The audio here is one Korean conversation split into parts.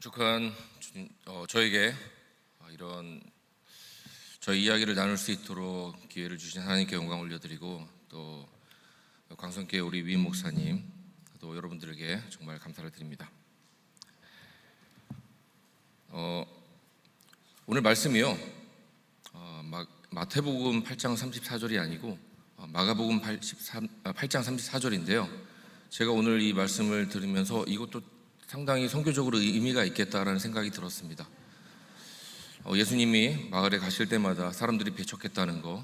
거룩한 주님, 저에게 이런 저희 이야기를 나눌 수 있도록 기회를 주신 하나님께 영광 올려드리고, 또 광성교회 우리 위임 목사님, 또 여러분들에게 정말 감사를 드립니다. 오늘 말씀이요, 마태복음 8장 34절이 아니고 마가복음 8장 34절인데요. 제가 오늘 이 말씀을 들으면서 이것도 상당히 선교적으로 의미가 있겠다라는 생각이 들었습니다. 예수님이 마을에 가실 때마다 사람들이 배척했다는 거,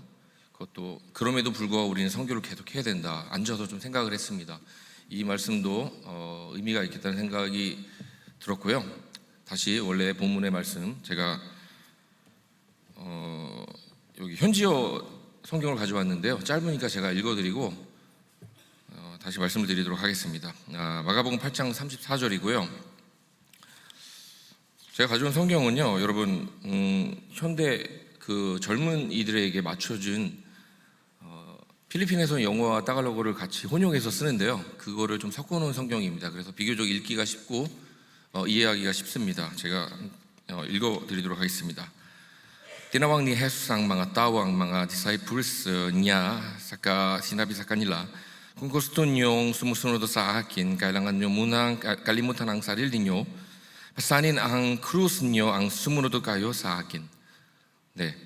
그것도 그럼에도 불구하고 우리는 선교를 계속해야 된다. 앉아서 좀 생각을 했습니다. 이 말씀도 의미가 있겠다는 생각이 들었고요. 다시 원래 본문의 말씀, 제가 여기 현지어 성경을 가져왔는데요. 짧으니까 제가 읽어드리고 다시 말씀을 드리도록 하겠습니다. 마가복음 8장 34절이고요. 제가 가져온 성경은요, 여러분 현대 그 젊은 이들에게 맞춰준 필리핀에서 영어와 따갈로그를 같이 혼용해서 쓰는데요. 그거를 좀 섞어놓은 성경입니다. 그래서 비교적 읽기가 쉽고 이해하기가 쉽습니다. 제가 읽어드리도록 하겠습니다. Tinawag ni Jesus ang mga tao, ang mga disciples niya, saka sinabi sa kanila, kung gusto niyong sumusunod sa akin, kailangan niyo munang kalimutan ang sarili niyo, pasanin ang krus niyo, ang sumunod kayo sa akin. 네,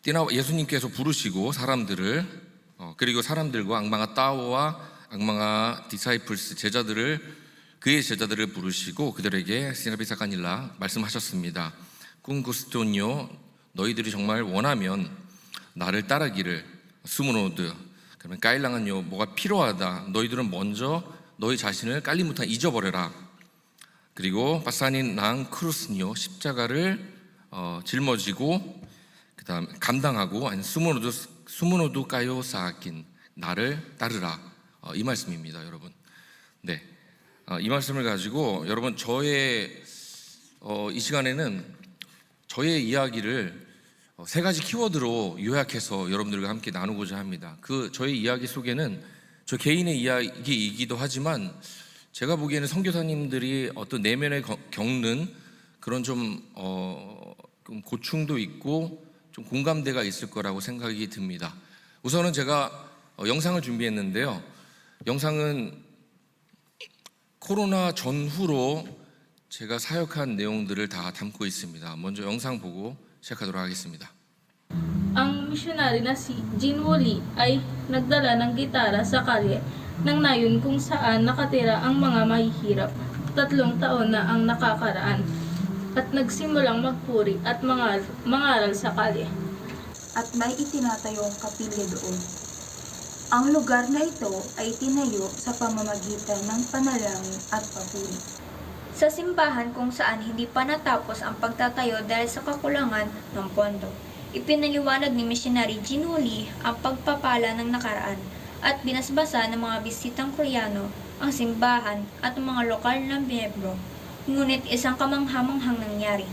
예수님께서 부르시고 사람들을 그리고 사람들과 ang mga tao와 ang mga disciples 제자들을 그의 제자들을 부르시고 그들에게 sinabi sa kanila 말씀하셨습니다. Kung gusto niyo 너희들이 정말 원하면 나를 따르기를 수문오드, 그러면 까일랑은요, 뭐가 필요하다. 너희들은 먼저 너희 자신을 깔리무탄 잊어버려라. 그리고 바사닌 낭 크루스니요, 십자가를 짊어지고 그 다음 감당하고 아니 수문오드 까요 사긴 나를 따르라. 이 말씀입니다, 여러분. 네, 이 말씀을 가지고 여러분 저의 이 시간에는 저의 이야기를 세 가지 키워드로 요약해서 여러분들과 함께 나누고자 합니다. 그 저의 이야기 속에는 저 개인의 이야기이기도 하지만 제가 보기에는 선교사님들이 어떤 내면에 겪는 그런 좀 고충도 있고 좀 공감대가 있을 거라고 생각이 듭니다. 우선은 제가 영상을 준비했는데요. 영상은 코로나 전후로 제가 사역한 내용들을 다 담고 있습니다. 먼저 영상 보고 시작하도록 하겠습니다. Ang misyonary na si Jean Woolley ay nagdala ng gitara sa kalye ng nayon kung saan nakatira ang mga mahihirap. 3 taon na ang nakakaraan at nagsimulang magpuri at mangaral sa kalye. At may itinatayong kapilya doon. Ang lugar na ito ay tinayo sa pamamagitan ng panalangin at papuri. Sa simbahan kung saan hindi pa natapos ang pagtatayo dahil sa kakulangan ng pondo. Ipinaliwanag ni Missionary Jean Woolley ang pagpapala ng nakaraan at binasbasa ng mga bisitang Koreano ang simbahan at ang mga lokal na miyembro. Ngunit isang kamanghamanghang nangyari.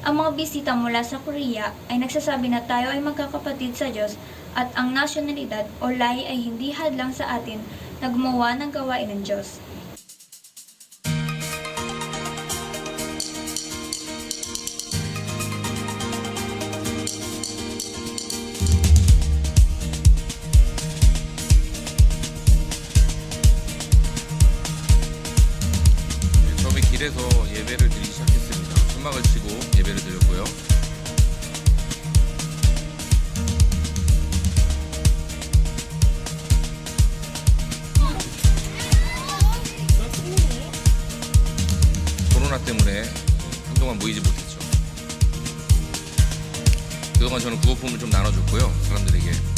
Ang mga bisita mula sa Korea ay nagsasabi na tayo ay magkakapatid sa Diyos at ang nasyonalidad o lahi ay hindi hadlang sa atin na gumawa ng gawain ng Diyos. 길에서 예배를 드리기 시작했습니다. 천막을 치고 예배를 드렸고요. 코로나 때문에 한동안 모이지 못했죠. 그동안 저는 구호품을 좀 나눠줬고요, 사람들에게.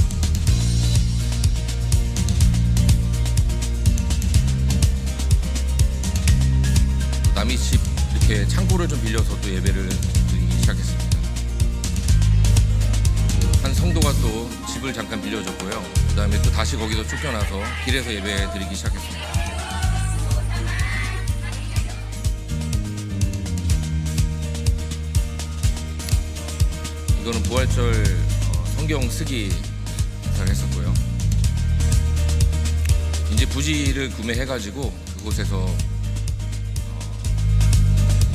남이 집 이렇게 창고를 좀 빌려서 또 예배를 드리기 시작했습니다. 한 성도가 또 집을 잠깐 빌려줬고요. 그 다음에 또 다시 거기서 쫓겨나서 길에서 예배 드리기 시작했습니다. 이거는 부활절 성경 쓰기 했었고요. 이제 부지를 구매해가지고 그곳에서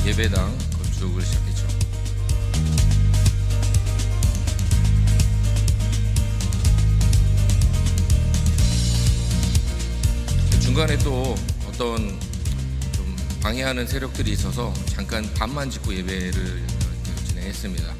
예배당 건축을 시작했죠. 중간에 또 어떤 좀 방해하는 세력들이 있어서 잠깐 밤만 짓고 예배를 계속 진행했습니다.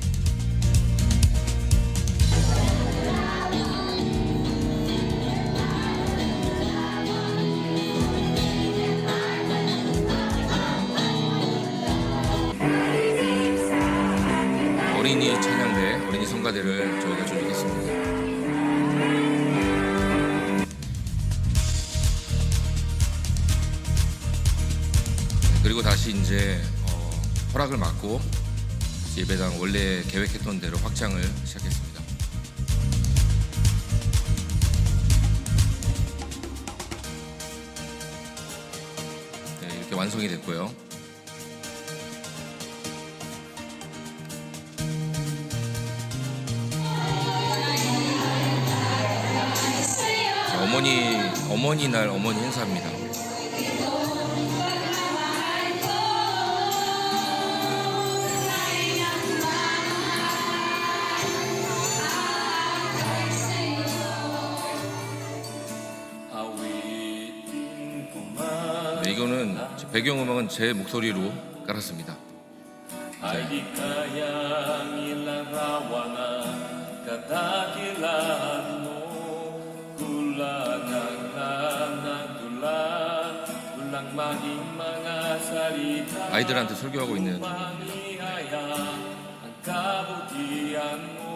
어린이 찬양대, 어린이 성가대를 저희가 조직했습니다. 그리고 다시 이제 허락을 받고 예배당 원래 계획했던 대로 확장을 시작했습니다. 네, 이렇게 완성이 됐고요. 자, 어머니 날 어머니 행사입니다. 네, 이거는 배경음악은 제 목소리로 깔았습니다. Ay di kayang ilarawan ang kadakilaan mo. Kulangan lang ng tulan, kulang maging mga salita. 아이들한테 설교하고 있는 중입니다. Panihaya ang kabutihan mo.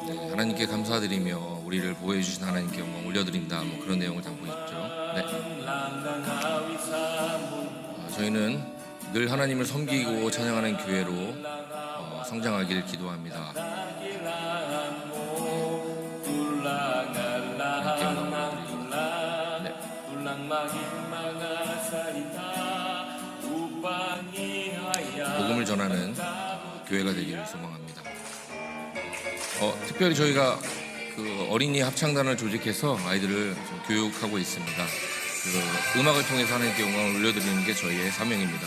네, 하나님께 감사드리며 우리를 보호해 주신 하나님께 영광 올려드린다. 뭐 그런 내용을 담고 있죠. 네. 저희는 늘 하나님을 섬기고 찬양하는 교회로 성장하길 기도합니다. 하나님께 영광 올려드리고 네. 복음을 전하는 교회가 되기를 소망합니다. 특별히 저희가 그 어린이 합창단을 조직해서 아이들을 좀 교육하고 있습니다. 그 음악을 통해서 하나님께 영광을 올려드리는 게 저희의 사명입니다.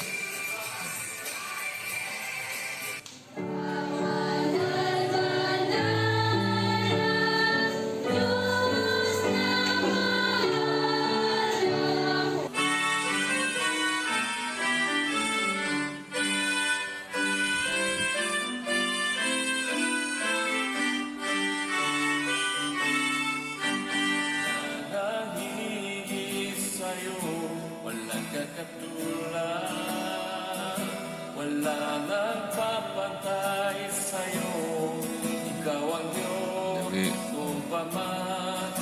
우리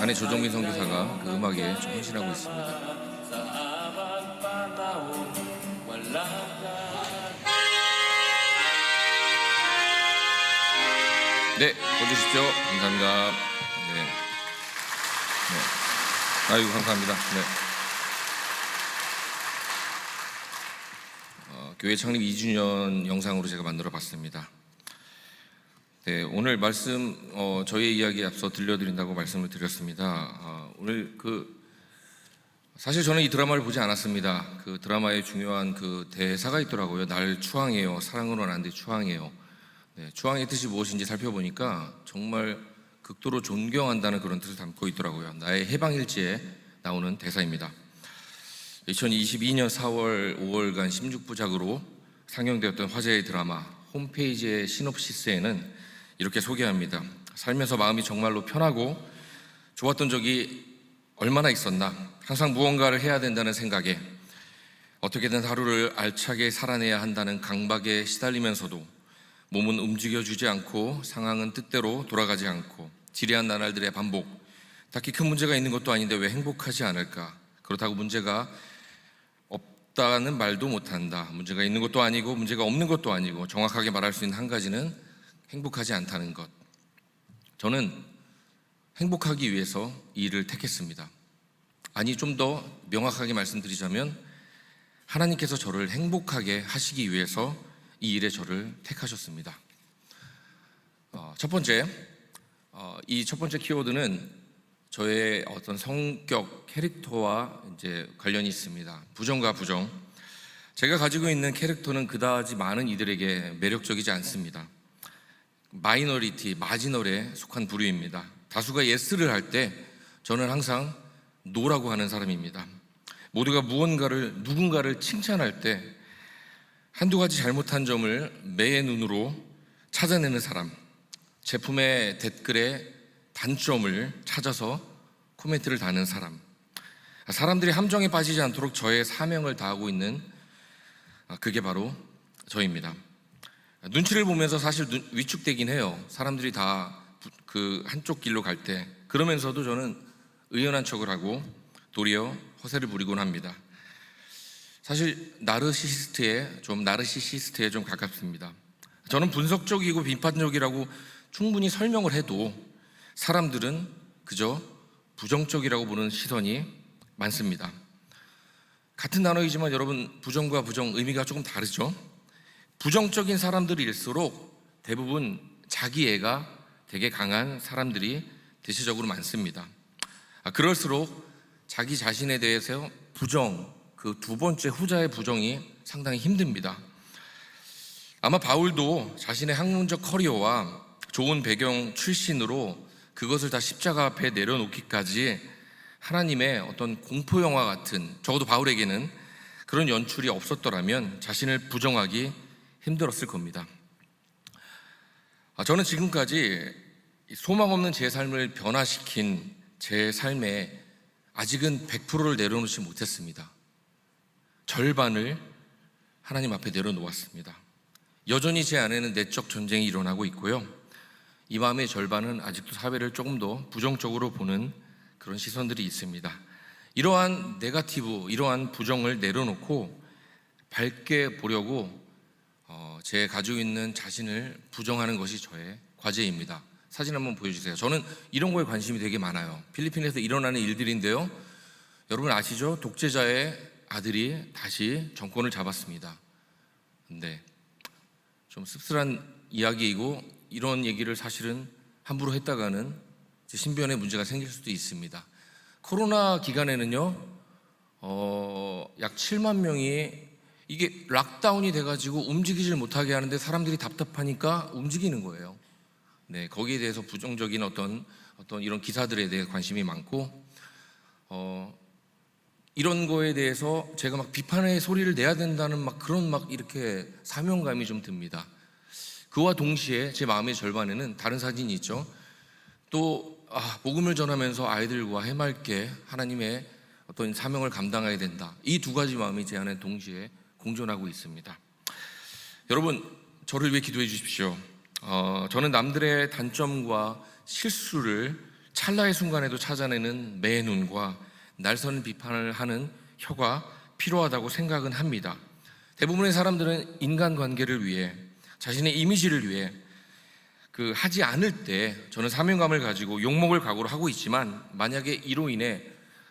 아내 조정민 선교사가 그 음악에 좀 헌신하고 있습니다. 네, 꺼주십시오. 감사합니다. 네. 아이고, 감사합니다. 네. 교회 창립 2주년 영상으로 제가 만들어 봤습니다. 네, 오늘 말씀 저희 이야기에 앞서 들려드린다고 말씀을 드렸습니다. 오늘 사실 저는 이 드라마를 보지 않았습니다. 그 드라마에 중요한 그 대사가 있더라고요. 날 추앙해요. 사랑으로 난 뒤 추앙해요. 네, 추앙의 뜻이 무엇인지 살펴보니까 정말 극도로 존경한다는 그런 뜻을 담고 있더라고요. 나의 해방일지에 나오는 대사입니다. 2022년 4월 5월간 16부작으로 상영되었던 화제의 드라마 홈페이지의 시놉시스에는 이렇게 소개합니다. 살면서 마음이 정말로 편하고 좋았던 적이 얼마나 있었나. 항상 무언가를 해야 된다는 생각에 어떻게든 하루를 알차게 살아내야 한다는 강박에 시달리면서도 몸은 움직여주지 않고 상황은 뜻대로 돌아가지 않고 지리한 나날들의 반복. 딱히 큰 문제가 있는 것도 아닌데 왜 행복하지 않을까. 그렇다고 문제가 없다는 말도 못한다. 문제가 있는 것도 아니고 문제가 없는 것도 아니고 정확하게 말할 수 있는 한 가지는 행복하지 않다는 것. 저는 행복하기 위해서 이 일을 택했습니다. 아니, 좀 더 명확하게 말씀드리자면 하나님께서 저를 행복하게 하시기 위해서 이 일에 저를 택하셨습니다. 첫 번째, 이 첫 번째 키워드는 저의 어떤 성격, 캐릭터와 이제 관련이 있습니다. 부정과 부정. 제가 가지고 있는 캐릭터는 그다지 많은 이들에게 매력적이지 않습니다. 마이너리티, 마지널에 속한 부류입니다. 다수가 예스를 할 때 저는 항상 노라고 하는 사람입니다. 모두가 누군가를 칭찬할 때 한두 가지 잘못한 점을 매의 눈으로 찾아내는 사람, 제품의 댓글에 단점을 찾아서 코멘트를 다는 사람, 사람들이 함정에 빠지지 않도록 저의 사명을 다하고 있는 그게 바로 저입니다. 눈치를 보면서 사실 위축되긴 해요. 사람들이 다 그 한쪽 길로 갈 때. 그러면서도 저는 의연한 척을 하고 도리어 허세를 부리곤 합니다. 사실 나르시시스트에 좀 가깝습니다. 저는 분석적이고 비판적이라고 충분히 설명을 해도 사람들은 그저 부정적이라고 보는 시선이 많습니다. 같은 단어이지만 여러분, 부정과 부정 의미가 조금 다르죠. 부정적인 사람들일수록 대부분 자기애가 되게 강한 사람들이 대체적으로 많습니다. 그럴수록 자기 자신에 대해서 부정, 그 두 번째 후자의 부정이 상당히 힘듭니다. 아마 바울도 자신의 학문적 커리어와 좋은 배경 출신으로 그것을 다 십자가 앞에 내려놓기까지 하나님의 어떤 공포 영화 같은, 적어도 바울에게는 그런 연출이 없었더라면 자신을 부정하기 힘들었을 겁니다. 저는 지금까지 소망 없는 제 삶을 변화시킨 제 삶에 아직은 100%를 내려놓지 못했습니다. 절반을 하나님 앞에 내려놓았습니다. 여전히 제 안에는 내적 전쟁이 일어나고 있고요. 이 마음의 절반은 아직도 사회를 조금 더 부정적으로 보는 그런 시선들이 있습니다. 이러한 이러한 부정을 내려놓고 밝게 보려고 제 가지고 있는 자신을 부정하는 것이 저의 과제입니다. 사진 한번 보여주세요. 저는 이런 거에 관심이 되게 많아요. 필리핀에서 일어나는 일들인데요. 여러분 아시죠? 독재자의 아들이 다시 정권을 잡았습니다. 근데 좀 씁쓸한 이야기이고, 이런 얘기를 사실은 함부로 했다가는 신변에 문제가 생길 수도 있습니다. 코로나 기간에는요, 약 7만 명이 이게 락다운이 돼가지고 움직이질 못하게 하는데 사람들이 답답하니까 움직이는 거예요. 네, 거기에 대해서 부정적인 어떤 이런 기사들에 대해 관심이 많고, 이런 거에 대해서 제가 막 비판의 소리를 내야 된다는 그런 이렇게 사명감이 좀 듭니다. 그와 동시에 제 마음의 절반에는 다른 사진이 있죠. 또 복음을 전하면서 아이들과 해맑게 하나님의 어떤 사명을 감당해야 된다. 이 두 가지 마음이 제 안에 동시에 공존하고 있습니다. 여러분, 저를 위해 기도해 주십시오. 저는 남들의 단점과 실수를 찰나의 순간에도 찾아내는 매의 눈과 날선 비판을 하는 혀가 필요하다고 생각은 합니다. 대부분의 사람들은 인간관계를 위해, 자신의 이미지를 위해 하지 않을 때 저는 사명감을 가지고 욕먹을 각오로 하고 있지만, 만약에 이로 인해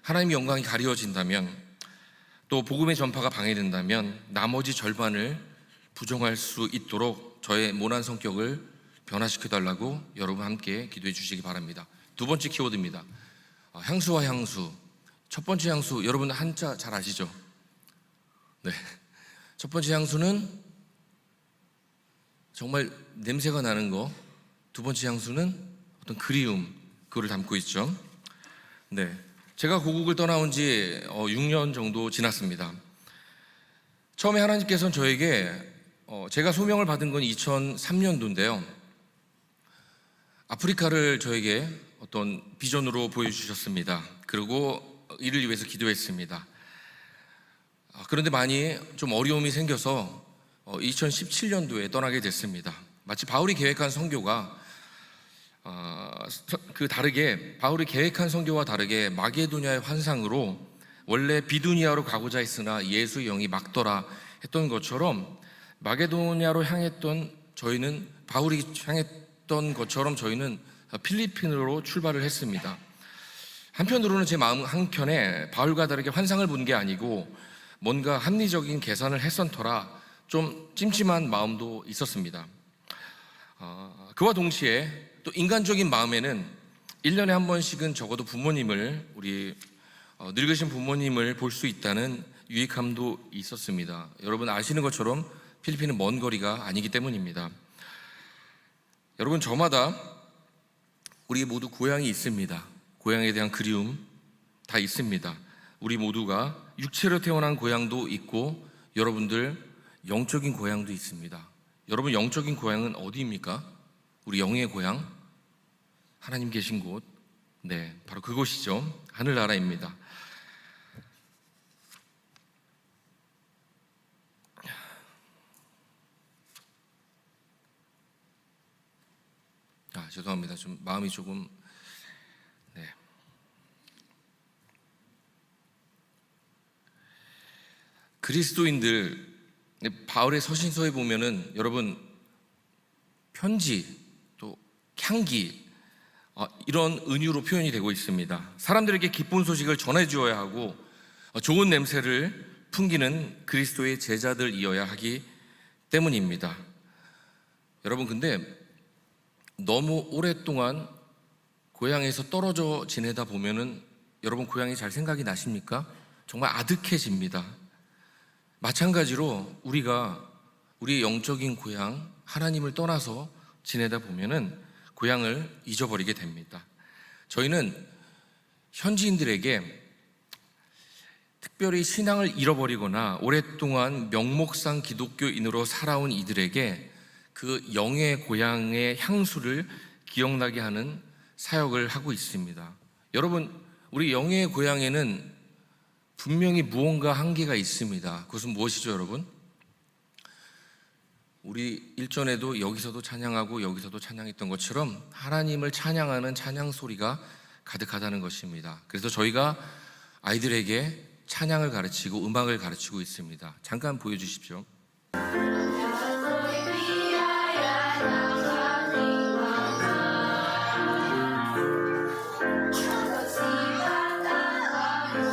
하나님의 영광이 가려진다면, 또 복음의 전파가 방해된다면 나머지 절반을 부정할 수 있도록 저의 모난 성격을 변화시켜달라고 여러분 함께 기도해 주시기 바랍니다. 두 번째 키워드입니다. 향수와 향수. 첫 번째 향수, 여러분 한자 잘 아시죠? 네. 첫 번째 향수는 정말 냄새가 나는 거. 두 번째 향수는 어떤 그리움, 그거를 담고 있죠. 네. 제가 고국을 떠나온 지 6년 정도 지났습니다. 처음에 하나님께서는 저에게 제가 소명을 받은 건 2003년도인데요. 아프리카를 저에게 어떤 비전으로 보여주셨습니다. 그리고 이를 위해서 기도했습니다. 그런데 많이 좀 어려움이 생겨서 2017년도에 떠나게 됐습니다. 마치 바울이 계획한 선교가 바울이 계획한 선교와 다르게 마게도냐의 환상으로 원래 비두니아로 가고자 했으나 예수의 영이 막더라 했던 것처럼, 마게도냐로 향했던 저희는, 바울이 향했던 것처럼 저희는 필리핀으로 출발을 했습니다. 한편으로는 제 마음 한켠에 바울과 다르게 환상을 본 게 아니고 뭔가 합리적인 계산을 했었더라 좀 찜찜한 마음도 있었습니다. 그와 동시에 또 인간적인 마음에는 1년에 한 번씩은 적어도 부모님을, 우리 늙으신 부모님을 볼 수 있다는 유익함도 있었습니다. 여러분 아시는 것처럼 필리핀은 먼 거리가 아니기 때문입니다. 여러분, 저마다 우리 모두 고향이 있습니다. 고향에 대한 그리움 다 있습니다. 우리 모두가 육체로 태어난 고향도 있고 여러분들 영적인 고향도 있습니다. 여러분 영적인 고향은 어디입니까? 우리 영의 고향, 하나님 계신 곳, 네, 바로 그곳이죠. 하늘나라입니다. 죄송합니다. 좀 마음이 조금 그리스도인들 바울의 서신서에 보면은 여러분 편지 또 향기 이런 은유로 표현이 되고 있습니다. 사람들에게 기쁜 소식을 전해 주어야 하고 좋은 냄새를 풍기는 그리스도의 제자들이어야 하기 때문입니다. 여러분, 근데 너무 오랫동안 고향에서 떨어져 지내다 보면은 여러분 고향이 잘 생각이 나십니까? 정말 아득해집니다. 마찬가지로 우리가 우리의 영적인 고향 하나님을 떠나서 지내다 보면은 고향을 잊어버리게 됩니다. 저희는 현지인들에게 특별히 신앙을 잃어버리거나 오랫동안 명목상 기독교인으로 살아온 이들에게 그 영의 고향의 향수를 기억나게 하는 사역을 하고 있습니다. 여러분, 우리 영의 고향에는 분명히 무언가 한계가 있습니다. 그것은 무엇이죠, 여러분? 우리 일전에도 여기서도 찬양하고 여기서도 찬양했던 것처럼 하나님을 찬양하는 찬양 소리가 가득하다는 것입니다. 그래서 저희가 아이들에게 찬양을 가르치고 음악을 가르치고 있습니다. 잠깐 보여주십시오.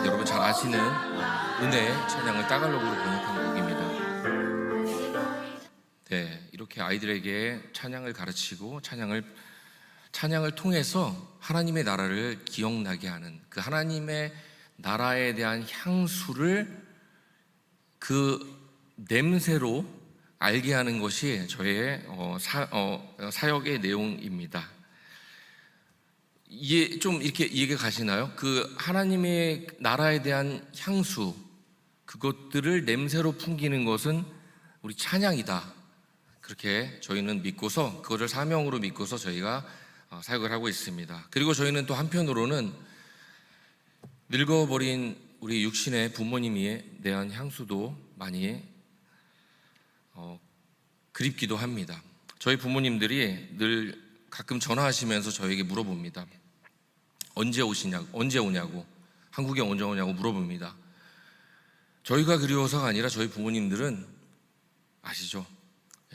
여러분 잘 아시는 은혜의 찬양을 따갈로그로 번역한 곡입니다. 네, 이렇게 아이들에게 찬양을 가르치고 찬양을 통해서 하나님의 나라를 기억나게 하는 그 하나님의 나라에 대한 향수를 그 냄새로 알게 하는 것이 저의 사역의 내용입니다. 이게 좀 이렇게 이해가 가시나요? 그 하나님의 나라에 대한 향수, 그것들을 냄새로 풍기는 것은 우리 찬양이다. 그렇게 저희는 믿고서 그것을 사명으로 믿고서 저희가 사역을 하고 있습니다. 그리고 저희는 또 한편으로는 늙어버린 우리 육신의 부모님에 대한 향수도 많이 그립기도 합니다. 저희 부모님들이 늘 가끔 전화하시면서 저에게 물어봅니다. 언제 오냐고, 한국에 언제 오냐고 물어봅니다. 저희가 그리워서가 아니라 저희 부모님들은 아시죠?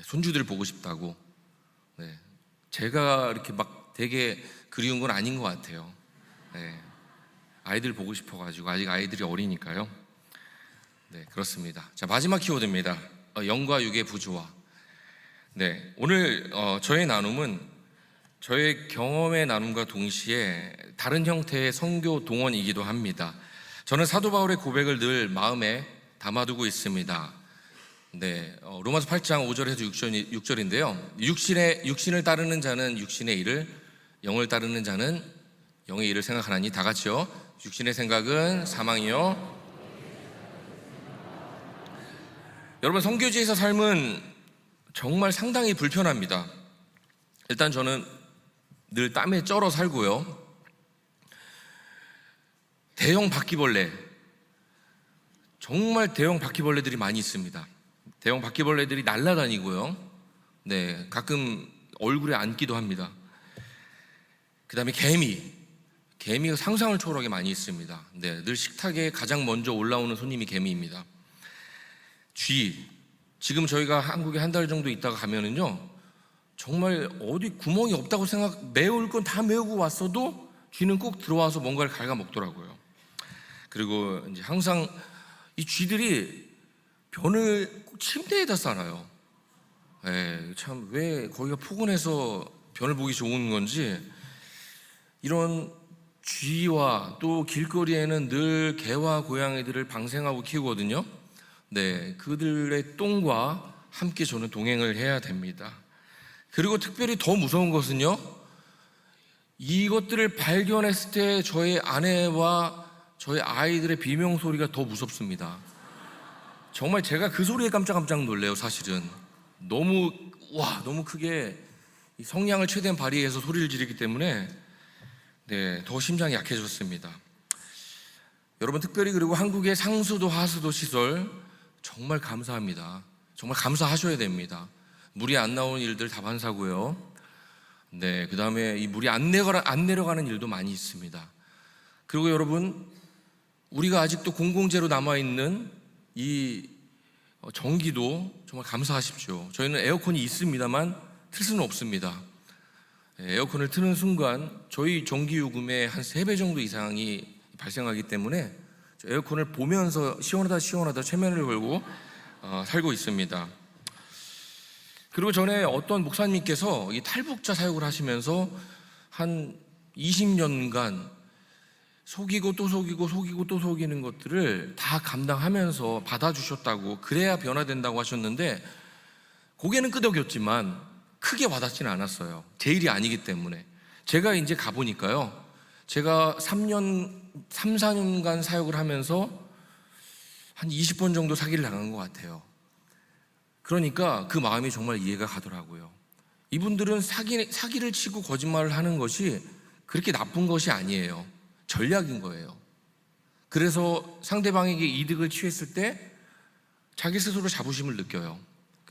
손주들 보고 싶다고. 네. 제가 이렇게 막 되게 그리운 건 아닌 것 같아요. 네. 아이들 보고 싶어가지고, 아직 아이들이 어리니까요. 네, 그렇습니다. 자, 마지막 키워드입니다. 영과 육의 부조화. 네, 오늘 저의 나눔은 저의 경험의 나눔과 동시에 다른 형태의 선교 동원이기도 합니다. 저는 사도 바울의 고백을 늘 마음에 담아두고 있습니다. 네, 로마서 8장 5절에서 6절인데요. 육신을 따르는 자는 육신의 일을, 영을 따르는 자는 영의 일을 생각하나니. 다 같이요. 육신의 생각은 사망이요. 여러분, 선교지에서 삶은 정말 상당히 불편합니다. 일단 저는 늘 땀에 쩔어 살고요. 대형 바퀴벌레, 정말 대형 바퀴벌레들이 많이 있습니다. 대형 바퀴벌레들이 날아다니고요. 네, 가끔 얼굴에 앉기도 합니다. 그 다음에 개미가 상상을 초월하게 많이 있습니다. 네, 늘 식탁에 가장 먼저 올라오는 손님이 개미입니다. 쥐, 지금 저희가 한국에 한 달 정도 있다가 가면은요, 정말 어디 구멍이 없다고 메울 건 다 메우고 왔어도 쥐는 꼭 들어와서 뭔가를 갉아먹더라고요. 그리고 이제 항상 이 쥐들이 변을 꼭 침대에다 싸놔요. 참 왜 거기가 포근해서 변을 보기 좋은 건지, 이런 쥐와 또 길거리에는 늘 개와 고양이들을 방생하고 키우거든요. 네, 그들의 똥과 함께 저는 동행을 해야 됩니다. 그리고 특별히 더 무서운 것은요, 이것들을 발견했을 때 저의 아내와 저희 아이들의 비명 소리가 더 무섭습니다. 정말 제가 그 소리에 깜짝깜짝 놀래요. 사실은 너무 크게 이 성량을 최대한 발휘해서 소리를 지르기 때문에 네, 더 심장이 약해졌습니다. 여러분, 특별히 그리고 한국의 상수도 하수도 시설 정말 감사합니다. 정말 감사하셔야 됩니다. 물이 안 나오는 일들 다반사고요. 네, 그 다음에 이 물이 안 내려가는 일도 많이 있습니다. 그리고 여러분, 우리가 아직도 공공재로 남아있는 이 전기도 정말 감사하십시오. 저희는 에어컨이 있습니다만 틀 수는 없습니다. 에어컨을 트는 순간 저희 전기요금의 한 3배 정도 이상이 발생하기 때문에 에어컨을 보면서 시원하다 최면을 걸고 살고 있습니다. 그리고 전에 어떤 목사님께서 이 탈북자 사역을 하시면서 한 20년간 속이고 또 속이는 것들을 다 감당하면서 받아주셨다고, 그래야 변화된다고 하셨는데 고개는 끄덕였지만 크게 와닿지는 않았어요. 제 일이 아니기 때문에. 제가 이제 가보니까요, 제가 3-4년간 사역을 하면서 한 20번 정도 사기를 당한 것 같아요. 그러니까 그 마음이 정말 이해가 가더라고요. 이분들은 사기를 치고 거짓말을 하는 것이 그렇게 나쁜 것이 아니에요. 전략인 거예요. 그래서 상대방에게 이득을 취했을 때 자기 스스로 자부심을 느껴요.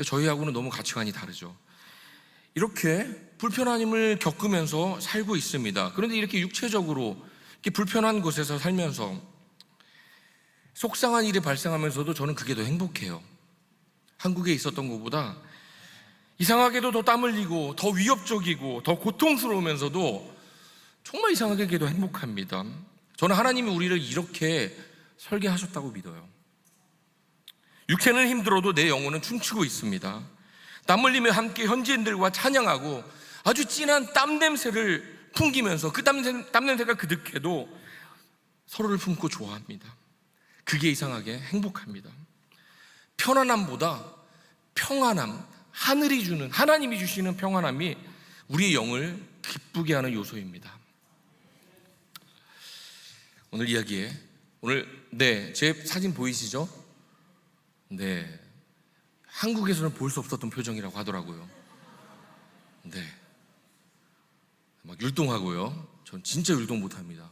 저희하고는 너무 가치관이 다르죠. 이렇게 불편함을 겪으면서 살고 있습니다. 그런데 이렇게 육체적으로 이렇게 불편한 곳에서 살면서 속상한 일이 발생하면서도 저는 그게 더 행복해요. 한국에 있었던 것보다 이상하게도 더 땀 흘리고 더 위협적이고 더 고통스러우면서도 정말 이상하게 더 행복합니다. 저는 하나님이 우리를 이렇게 설계하셨다고 믿어요. 육체는 힘들어도 내 영혼은 춤추고 있습니다. 땀 흘리며 함께 현지인들과 찬양하고 아주 진한 땀 냄새를 풍기면서 그 땀 냄새가 그득해도 서로를 품고 좋아합니다. 그게 이상하게 행복합니다. 편안함보다 평안함, 하나님이 주시는 평안함이 우리의 영을 기쁘게 하는 요소입니다. 오늘 이야기에 제 사진 보이시죠? 네, 한국에서는 볼 수 없었던 표정이라고 하더라고요. 네, 막 율동하고요. 전 진짜 율동 못합니다.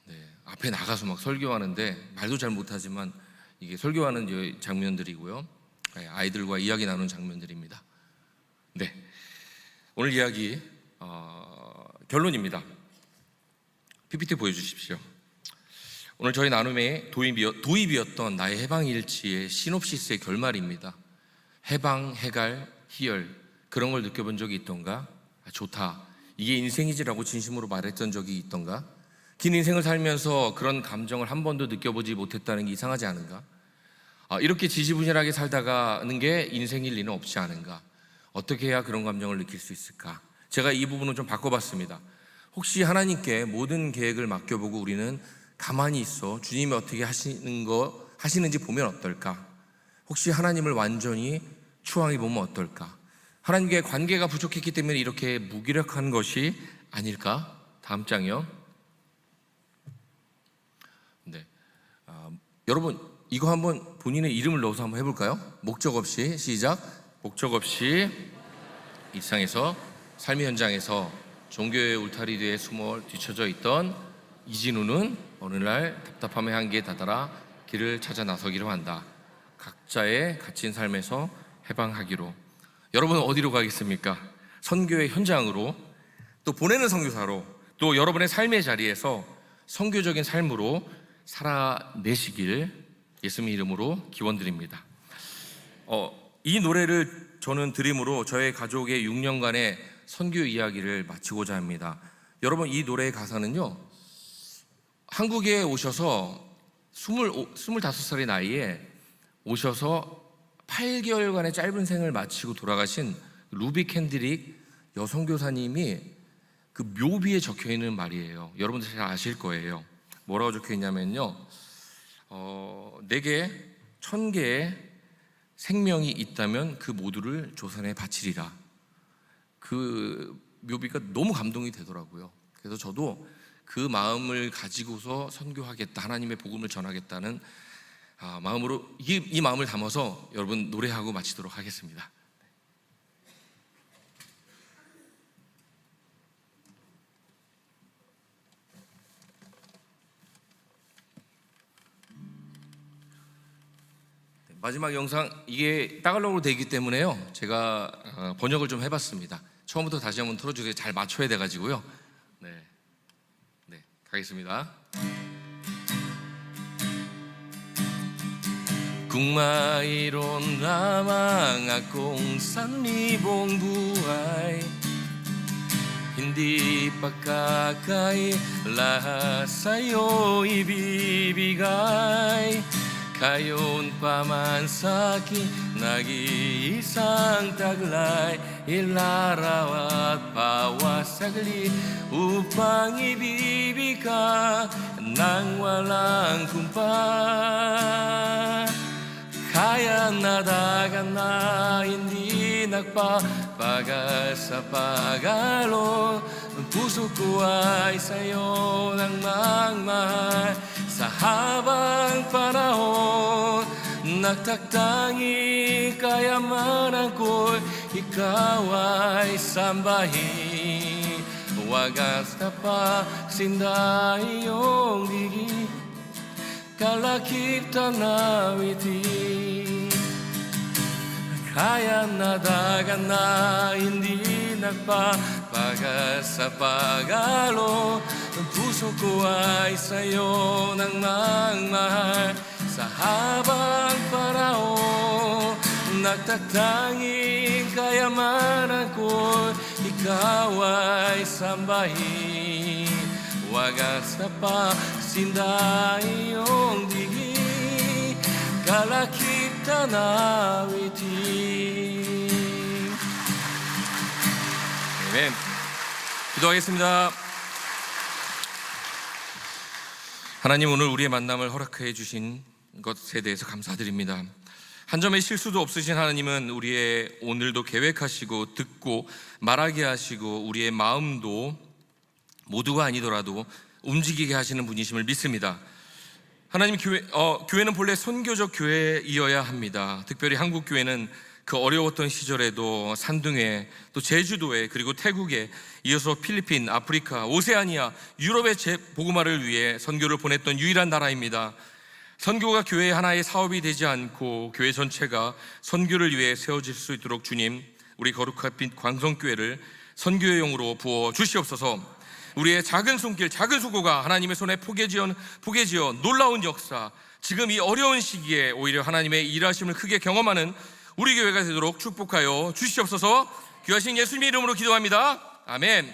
네, 앞에 나가서 막 설교하는데 말도 잘 못하지만 이게 설교하는 장면들이고요. 네, 아이들과 이야기 나누는 장면들입니다. 네, 오늘 이야기 결론입니다. PPT 보여주십시오. 오늘 저희 나눔의 도입이었던 나의 해방일지의 시놉시스의 결말입니다. 해방, 해갈, 희열, 그런 걸 느껴본 적이 있던가? 좋다, 이게 인생이지라고 진심으로 말했던 적이 있던가? 긴 인생을 살면서 그런 감정을 한 번도 느껴보지 못했다는 게 이상하지 않은가? 이렇게 지지부진하게 살다가는 게 인생일 리는 없지 않은가? 어떻게 해야 그런 감정을 느낄 수 있을까? 제가 이 부분을 좀 바꿔봤습니다. 혹시 하나님께 모든 계획을 맡겨보고 우리는 가만히 있어 주님이 어떻게 하시는지 보면 어떨까? 혹시 하나님을 완전히 추앙해 보면 어떨까? 하나님과의 관계가 부족했기 때문에 이렇게 무기력한 것이 아닐까? 다음 장이요. 네, 여러분 이거 한번 본인의 이름을 넣어서 한번 해볼까요? 목적 없이 시작. 목적 없이 일상에서 삶의 현장에서 종교의 울타리 뒤에 숨어 뒤처져 있던 이진우는 어느 날 답답함의 한계에 다다라 길을 찾아 나서기로 한다. 각자의 갇힌 삶에서 해방하기로. 여러분은 어디로 가겠습니까? 선교의 현장으로, 또 보내는 선교사로, 또 여러분의 삶의 자리에서 선교적인 삶으로 살아내시길 예수님 이름으로 기원드립니다. 이 노래를 저는 드림으로 저의 가족의 6년간의 선교 이야기를 마치고자 합니다. 여러분, 이 노래의 가사는요, 한국에 오셔서 25살의 나이에 오셔서 8개월간의 짧은 생을 마치고 돌아가신 루비 캔드릭 여선교사님이 그 묘비에 적혀 있는 말이에요. 여러분들 잘 아실 거예요. 뭐라고 적혀 있냐면요, 내게 1000개의 생명이 있다면 그 모두를 조선에 바치리라. 그 묘비가 너무 감동이 되더라고요. 그래서 저도 그 마음을 가지고서 선교하겠다, 하나님의 복음을 전하겠다는 마음으로 이 마음을 담아서 여러분 노래하고 마치도록 하겠습니다. 마지막 영상, 이게 따갈로그로 되기 때문에요, 제가 번역을 좀 해봤습니다. 처음부터 다시 한번 틀어주세요. 잘 맞춰야 돼가지고요. 네, 가겠습니다. Kung lamang akong sanibong buhay, hindi pagkakailahat sa'yo ibibigay. Kayon pa man sa'kin nag-iisang taglay, ilaraw at bawat saglit upang ibibig ka nang walang kumpa. Kaya nadagan na hindi nagpapagal sa pag-alon, ang puso ko ay sa'yo nang magmahal. Sa habang panahon, nagtatangi kayamanan ko'y ikaw ay sambahin. Wagas na pasinda iyong digit, kalakitan na witi. Kaya nadagan na hindi nagpapagal sa pag-alon, ang puso ko ay sa'yo nang magmahal. Sa habang panahon, nagtatanging kayamanan ko, ikaw ay sambahin. Wagas na pasinda iyong digit, kalakitan na witi. 아멘. 기도하겠습니다. 하나님, 오늘 우리의 만남을 허락해 주신 것에 대해서 감사드립니다. 한 점의 실수도 없으신 하나님은 우리의 오늘도 계획하시고 듣고 말하게 하시고 우리의 마음도 모두가 아니더라도 움직이게 하시는 분이심을 믿습니다. 하나님, 교회는 본래 선교적 교회이어야 합니다. 특별히 한국 교회는 그 어려웠던 시절에도 산둥에, 또 제주도에, 그리고 태국에 이어서 필리핀, 아프리카, 오세아니아, 유럽의 복음화를 위해 선교를 보냈던 유일한 나라입니다. 선교가 교회의 하나의 사업이 되지 않고 교회 전체가 선교를 위해 세워질 수 있도록 주님, 우리 거룩한 빛 광성교회를 선교의 용으로 부어 주시옵소서. 우리의 작은 손길, 작은 수고가 하나님의 손에 포개지어 놀라운 역사, 지금 이 어려운 시기에 오히려 하나님의 일하심을 크게 경험하는 우리 교회가 되도록 축복하여 주시옵소서. 귀하신 예수님의 이름으로 기도합니다. 아멘.